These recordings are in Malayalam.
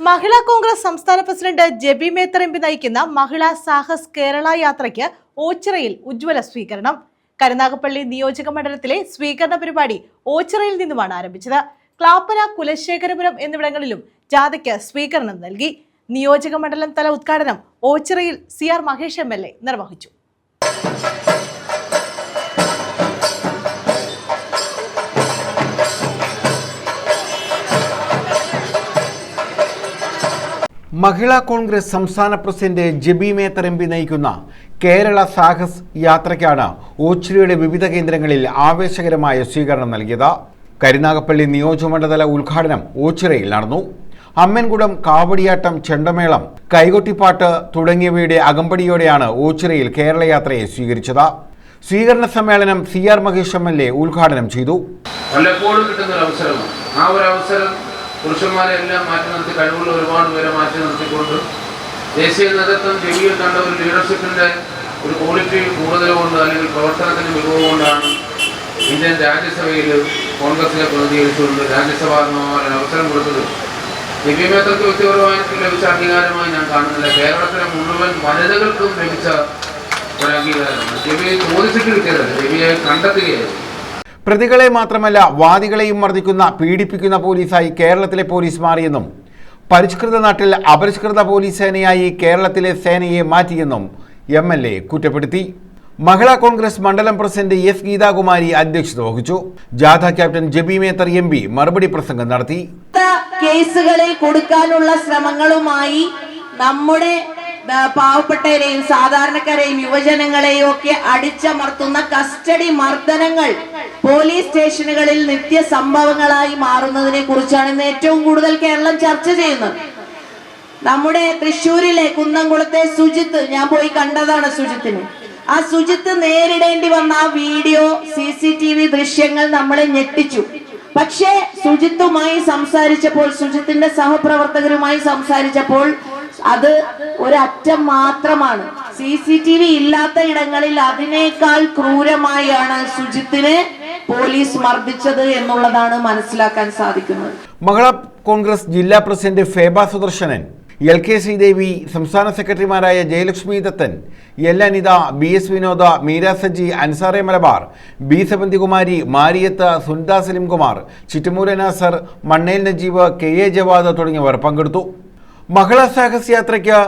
മഹിളാ കോൺഗ്രസ് സംസ്ഥാന പ്രസിഡന്റ് ജെബി മേത്തർ എംപി നയിക്കുന്ന മഹിളാ സാഹസ് കേരള യാത്രയ്ക്ക് ഓച്ചിറയിൽ ഉജ്ജ്വല സ്വീകരണം. കരുനാഗപ്പള്ളി നിയോജക മണ്ഡലത്തിലെ സ്വീകരണ പരിപാടി ഓച്ചിറയിൽ നിന്നുമാണ് ആരംഭിച്ചത്. ക്ലാപ്പന, കുലശേഖരപുരം എന്നിവിടങ്ങളിലും ജാഥയ്ക്ക് സ്വീകരണം നൽകി. നിയോജക മണ്ഡലം തല ഉദ്ഘാടനം ഓച്ചിറയിൽ CR മഹേഷ് MLA നിർവഹിച്ചു. മഹിളാ കോൺഗ്രസ് സംസ്ഥാന പ്രസിഡന്റ് ജെബി മേത്തർ എംപി നയിക്കുന്ന കേരള സാഹസ് യാത്രയ്ക്കാണ് ഓച്ചിറയുടെ വിവിധ കേന്ദ്രങ്ങളിൽ ആവേശകരമായ സ്വീകരണം നൽകിയത്. കരുനാഗപ്പള്ളി നിയോജകമണ്ഡല ഉദ്ഘാടനം ഓച്ചിറയിൽ നടന്നു. അമ്മൻകുടം, കാവടിയാട്ടം, ചെണ്ടമേളം, കൈകൊട്ടിപ്പാട്ട് തുടങ്ങിയവയുടെ അകമ്പടിയോടെയാണ് ഓച്ചിറയിൽ കേരള യാത്രയെ സ്വീകരിച്ചത്. സ്വീകരണ സമ്മേളനം CR മഹേഷ് MLA ഉദ്ഘാടനം ചെയ്തു. പുരുഷന്മാരെല്ലാം മാറ്റി നിർത്തി കഴിവുള്ള ഒരുപാട് പേരെ മാറ്റി നിർത്തിക്കൊണ്ട് ദേശീയ നേതൃത്വം ജെബിയിൽ കണ്ട ഒരു ലീഡർഷിപ്പിൻ്റെ ഒരു ക്വാളിറ്റി കൂടുതൽ കൊണ്ട് അല്ലെങ്കിൽ പ്രവർത്തനത്തിൻ്റെ മികവ് കൊണ്ടാണ് ഇന്ത്യൻ രാജ്യസഭയിൽ കോൺഗ്രസിനെ പ്രതിനിധീകരിച്ചുകൊണ്ട് രാജ്യസഭാംഗമാകാൻ അവസരം കൊടുത്തത്. ജെബി മേത്തർക്ക് വ്യക്തിപരമായിട്ട് ലഭിച്ച അംഗീകാരമായി ഞാൻ കാണുന്നില്ല. കേരളത്തിലെ മുഴുവൻ വനിതകൾക്കും ലഭിച്ച ഒരു അംഗീകാരമാണ്. ജെബിയെ ചോദിച്ചിട്ട് കിട്ടിയതല്ല, ജെബിയെ കണ്ടെത്തുകയായിരുന്നു. പ്രതികളെ മാത്രമല്ല വാദികളെയും മർദ്ദിക്കുന്ന, പീഡിപ്പിക്കുന്ന പോലീസായി കേരളത്തിലെ പോലീസ് മാറിയെന്നും പരിഷ്കൃത നാട്ടിൽ അപരിഷ്കൃത പോലീസ് സേനയായി കേരളത്തിലെ സേനയെ മാറ്റിയെന്നും MLA കുറ്റപ്പെടുത്തി. മഹിളാ കോൺഗ്രസ് മണ്ഡലം പ്രസിഡന്റ് S ഗീതാകുമാരി അധ്യക്ഷത വഹിച്ചു. ജാഥ ക്യാപ്റ്റൻ ജെബി മേത്തർ MP മറുപടി പ്രസംഗം നടത്തി. കേസുകളിൽ കൊടുക്കാനുള്ള ശ്രമങ്ങളുമായി നമ്മുടെ പാവപ്പെട്ടവരെയും സാധാരണക്കാരെയും യുവജനങ്ങളെയും ഒക്കെ അടിച്ചമർത്തുന്ന കസ്റ്റഡി മർദ്ദനങ്ങൾ പോലീസ് സ്റ്റേഷനുകളിൽ നിത്യസംഭവങ്ങളായി മാറുന്നതിനെ കുറിച്ചാണ് ഇന്ന് ഏറ്റവും കൂടുതൽ കേരളം ചർച്ച ചെയ്യുന്നത്. നമ്മുടെ തൃശ്ശൂരിലെ കുന്നംകുളത്തെ സുജിത്ത്, ഞാൻ പോയി കണ്ടതാണ് സുജിത്തിനെ. ആ സുജിത്ത് നേരിടേണ്ടി വന്ന ആ വീഡിയോ, CCTV ദൃശ്യങ്ങൾ നമ്മളെ ഞെട്ടിച്ചു. പക്ഷേ സുജിത്തുമായി സംസാരിച്ചപ്പോൾ, സുജിത്തിന്റെ സഹപ്രവർത്തകരുമായി സംസാരിച്ചപ്പോൾ അത് ഒരറ്റം മാത്രമാണ്. CCTV ഇല്ലാത്ത ഇടങ്ങളിൽ അതിനേക്കാൾ ക്രൂരമായാണ് സുജിത്തിനെ പോലീസ് മർദ്ദിച്ചത് എന്നുള്ളതാണ് മനസ്സിലാക്കാൻ സാധിക്കുന്നത്. മഹിളാ കോൺഗ്രസ് ജില്ലാ പ്രസിഡന്റ് ഫേബ സുദർശനൻ, LK ശ്രീദേവി, സംസ്ഥാന സെക്രട്ടറിമാരായ ജയലക്ഷ്മി ദത്തൻ, L അനിത, BS വിനോദ, Meera Saji, അൻസാറെ Malabar, B Sevanthikumari, മാരിയത്ത്, Sunitha Salim Kumar, ചിറ്റമൂല Nasar, Mannel Najeeb, KA Javad തുടങ്ങിയവർ പങ്കെടുത്തു. മഹിളാ സാഹസ് യാത്രയ്ക്ക്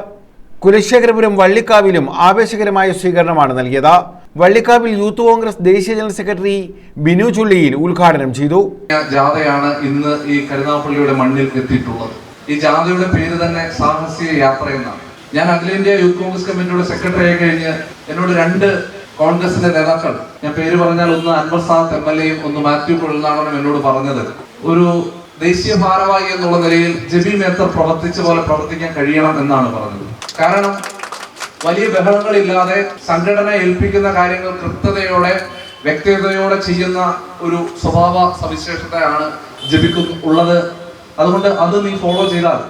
കുലശേഖരപുരം വള്ളിക്കാവിലും ആവേശകരമായ സ്വീകരണമാണ് നൽകിയത്. വള്ളിക്കാവിൽ യൂത്ത് കോൺഗ്രസ് ദേശീയ ജനറൽ സെക്രട്ടറി ബിനു ചുള്ളിയിൽ ഉദ്ഘാടനം ചെയ്തു. ജാഥയാണ് ഇന്ന് ഈ കരുനാഗപ്പള്ളിയുടെ മണ്ണിൽ എത്തിയിട്ടുള്ളത്. ഈ ജാഥയുടെ പേര് തന്നെ സാഹസിക യാത്ര എന്നാണ്. ഞാൻ അഖിലേന്ത്യാ യൂത്ത് കോൺഗ്രസ് കമ്മിറ്റിയുടെ സെക്രട്ടറി ആയി കഴിഞ്ഞ് എന്നോട് 2 കോൺഗ്രസിന്റെ നേതാക്കൾ, ഞാൻ പേര് പറഞ്ഞാൽ ഒന്ന് അൻവർ സാദത്ത് MLAയും ഒന്ന് മാത്യു കുഴൽനാടനും എന്നോട് പറഞ്ഞത്, ഒരു ദേശീയ ഭാരവാഹി എന്നുള്ള നിലയിൽ ജെബി മേത്തർ പ്രവർത്തിച്ച പോലെ പ്രവർത്തിക്കാൻ കഴിയണം എന്നാണ് പറഞ്ഞത്. കാരണം വലിയ ബഹളങ്ങളില്ലാതെ സംഘടന ഏൽപ്പിക്കുന്ന കാര്യങ്ങൾ കൃത്യതയോടെ, വ്യക്തതയോടെ ചെയ്യുന്ന ഒരു സ്വഭാവ സവിശേഷതയാണ് ജെബിക്ക് ഉള്ളത്. അതുകൊണ്ട് അത് നീ ഫോളോ ചെയ്താൽ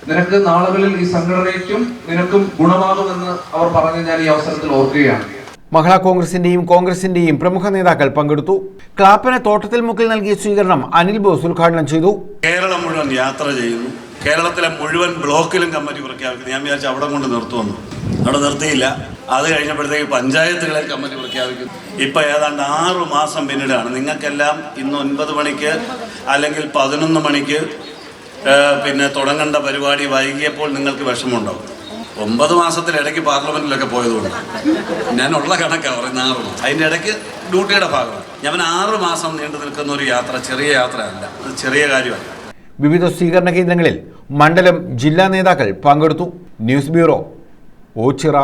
നിനക്ക് നാളുകളിൽ ഈ സംഘടനയ്ക്കും നിനക്കും ഗുണമാകുമെന്ന് അവർ പറഞ്ഞ് ഞാൻ ഈ അവസരത്തിൽ ഓർക്കുകയാണ്. മഹിളാ കോൺഗ്രസിന്റെയും പ്രമുഖ നേതാക്കൾ പങ്കെടുത്തു. ക്ലാപ്പന തോട്ടത്തിൽ മുക്കിൽ നൽകിയ സ്വീകരണം അനിൽ ബോസ് ഉദ്ഘാടനം ചെയ്തു. കേരളം മുഴുവൻ യാത്ര ചെയ്യുന്നു. കേരളത്തിലെ മുഴുവൻ ബ്ലോക്കിലും കമ്മിറ്റി പ്രഖ്യാപിക്കുന്നു. ഞാൻ വിചാരിച്ചു അവിടെ കൊണ്ട് നിർത്തുമെന്ന്. അവിടെ നിർത്തിയില്ല. അത് കഴിഞ്ഞപ്പോഴത്തേക്ക് പഞ്ചായത്തുകളിൽ കമ്മിറ്റി പ്രഖ്യാപിക്കുന്നു. ഇപ്പം ഏതാണ്ട് 6 മാസം പിന്നീടാണ്. നിങ്ങൾക്കെല്ലാം ഇന്ന് 9 മണിക്ക് അല്ലെങ്കിൽ 11 മണിക്ക് പിന്നെ തുടങ്ങേണ്ട പരിപാടി വൈകിയപ്പോൾ നിങ്ങൾക്ക് വിഷമമുണ്ടാവും. 9 മാസത്തിലിടയ്ക്ക് പാർലമെന്റിലൊക്കെ പോയതുകൊണ്ട് ഞാനുള്ള കണക്കാണ് പറയുന്നത്. 6 മാസം അതിൻ്റെ ഇടയ്ക്ക് ഡ്യൂട്ടിയുടെ ഭാഗമാണ്. ഞാൻ 6 മാസം നീണ്ടു നിൽക്കുന്ന ഒരു യാത്ര ചെറിയ യാത്രയല്ല, അത് ചെറിയ കാര്യമല്ല. വിവിധ സ്വീകരണ കേന്ദ്രങ്ങളിൽ മണ്ഡലം ജില്ലാ നേതാക്കൾ പങ്കെടുത്തു. News bureau, Ochira.